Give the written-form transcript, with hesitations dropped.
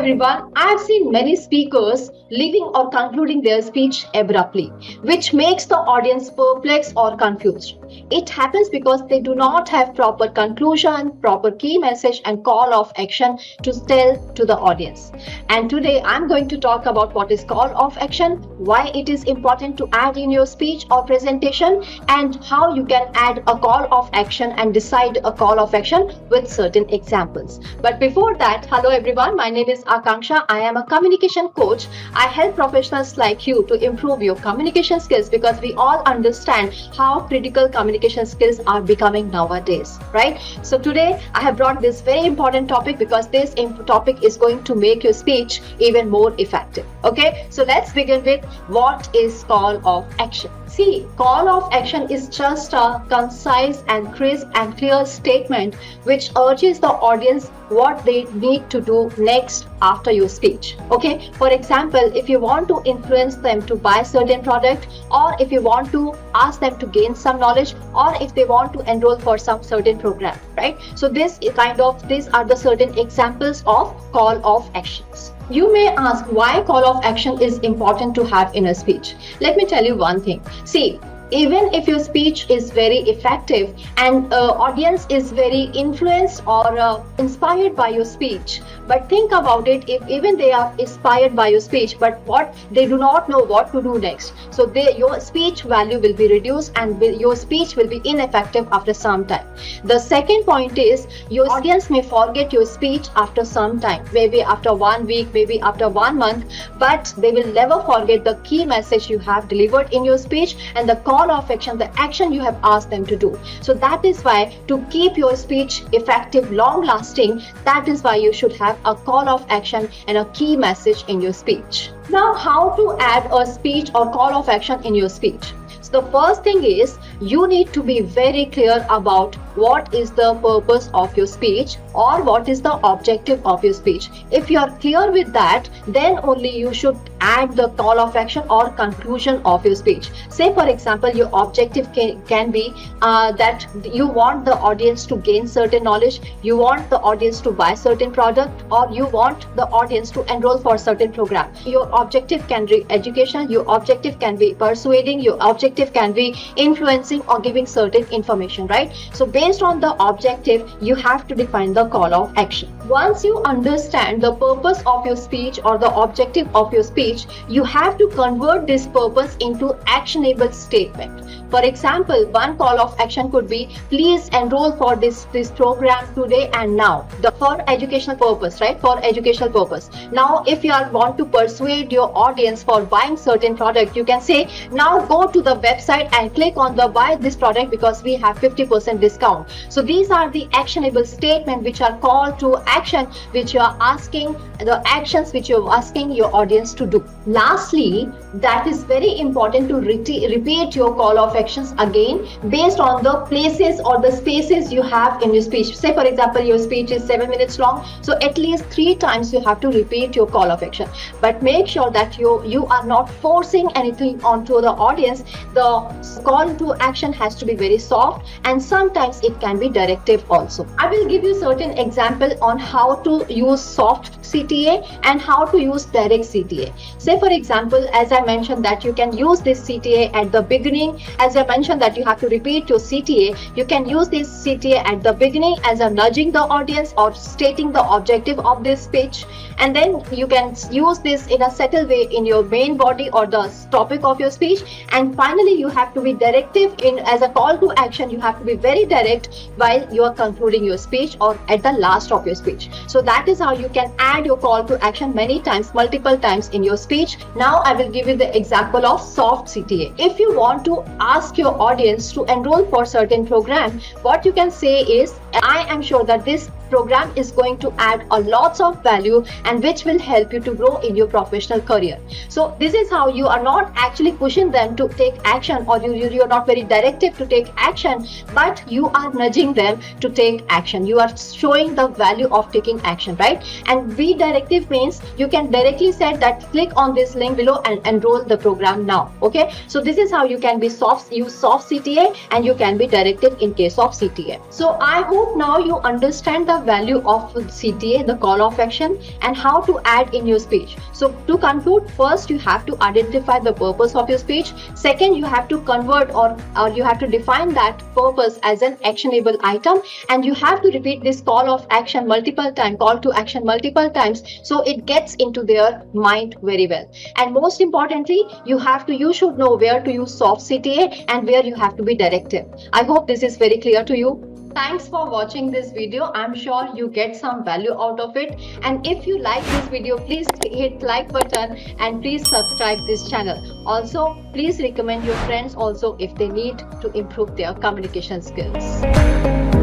everyone. I have seen many speakers leaving or concluding their speech abruptly, which makes the audience perplexed or confused. It happens because they do not have proper conclusion, proper key message, and call of action to tell to the audience. And today I'm going to talk about what is call of action, why it is important to add in your speech or presentation, and how you can add a call of action and decide a call of action with certain examples. But before that, hello everyone, my name is Akanksha. I am a communication coach. I help professionals like you to improve your communication skills because we all understand how critical communication skills are becoming nowadays, right? So today I have brought this very important topic because this topic is going to make your speech even more effective. Okay, so let's begin with what is call of action. See, call of action is just a concise and crisp and clear statement which urges the audience what they need to do next after your speech. Okay, for example, if you want to influence them to buy certain product, or if you want to ask them to gain some knowledge, or if they want to enroll for some certain program, right? So these are the certain examples of call of actions. You may ask why call of action is important to have in a speech. Let me tell you one thing. See, even if your speech is very effective and audience is very influenced or inspired by your speech, but think about it, if even they are inspired by your speech, but what they do not know what to do next, so your speech value will be reduced and your speech will be ineffective after some time. The second point is your audience may forget your speech after some time, maybe after 1 week, maybe after 1 month, but they will never forget the key message you have delivered in your speech and the call of action, the action you have asked them to do. So that is why, to keep your speech effective, long lasting, that is why you should have a call of action and a key message in your speech. Now, how to add a speech or call of action in your speech? So the first thing is you need to be very clear about what is the purpose of your speech or what is the objective of your speech. If you are clear with that, then only you should add the call of action or conclusion of your speech. Say for example, your objective can be that you want the audience to gain certain knowledge, you want the audience to buy certain product, or you want the audience to enroll for certain program. Your objective can be education, your objective can be persuading, your objective can be influencing or giving certain information, right? So based on the objective, you have to define the call of action. Once you understand the purpose of your speech or the objective of your speech, you have to convert this purpose into actionable statement. For example, one call of action could be, please enroll for this program today and now, for educational purpose, right? For educational purpose. Now, if you want to persuade your audience for buying certain product, you can say, now go to the website and click on the buy this product because we have 50% discount. So these are the actionable statements which are called to action, which you are asking, the actions which you are asking your audience to do. Lastly, that is very important to repeat your call of actions again based on the places or the spaces you have in your speech. Say for example, your speech is 7 minutes long, so at least 3 times you have to repeat your call of action. But make sure that you are not forcing anything onto the audience. The call to action has to be very soft, and sometimes it can be directive also. I will give you certain example on how to use soft CTA and how to use direct CTA. Say for example, as I mentioned that you can use this CTA at the beginning. As I mentioned that you have to repeat your CTA, you can use this CTA at the beginning as a nudging the audience or stating the objective of this speech, and then you can use this in a subtle way in your main body or the topic of your speech, and finally you have to be directive in as a call to action. You have to be very direct while you are concluding your speech or at the last of your speech. So that is how you can add your call to action many times, multiple times in your speech. Now I will give you the example of soft CTA. If you want to ask your audience to enroll for certain program, what you can say is, I am sure that this program is going to add a lots of value and which will help you to grow in your professional career. So this is how you are not actually pushing them to take action, or you're not very directive to take action, but you are nudging them to take action. You are showing the value of taking action, right? And be directive means you can directly say that click on this link below and enroll the program now. Okay, so this is how you can be use soft CTA and you can be directive in case of CTA. So I hope now you understand the value of CTA, the call of action, and how to add in your speech. So to conclude, first you have to identify the purpose of your speech. Second, you have to convert or you have to define that purpose as an actionable item, and you have to repeat this call of action multiple times, call to action multiple times, so it gets into their mind very well. And most importantly, you should know where to use soft CTA and where you have to be directive. I hope this is very clear to you. Thanks for watching this video. I'm sure you get some value out of it. And if you like this video, please hit like button and please subscribe this channel. Also, please recommend your friends also if they need to improve their communication skills.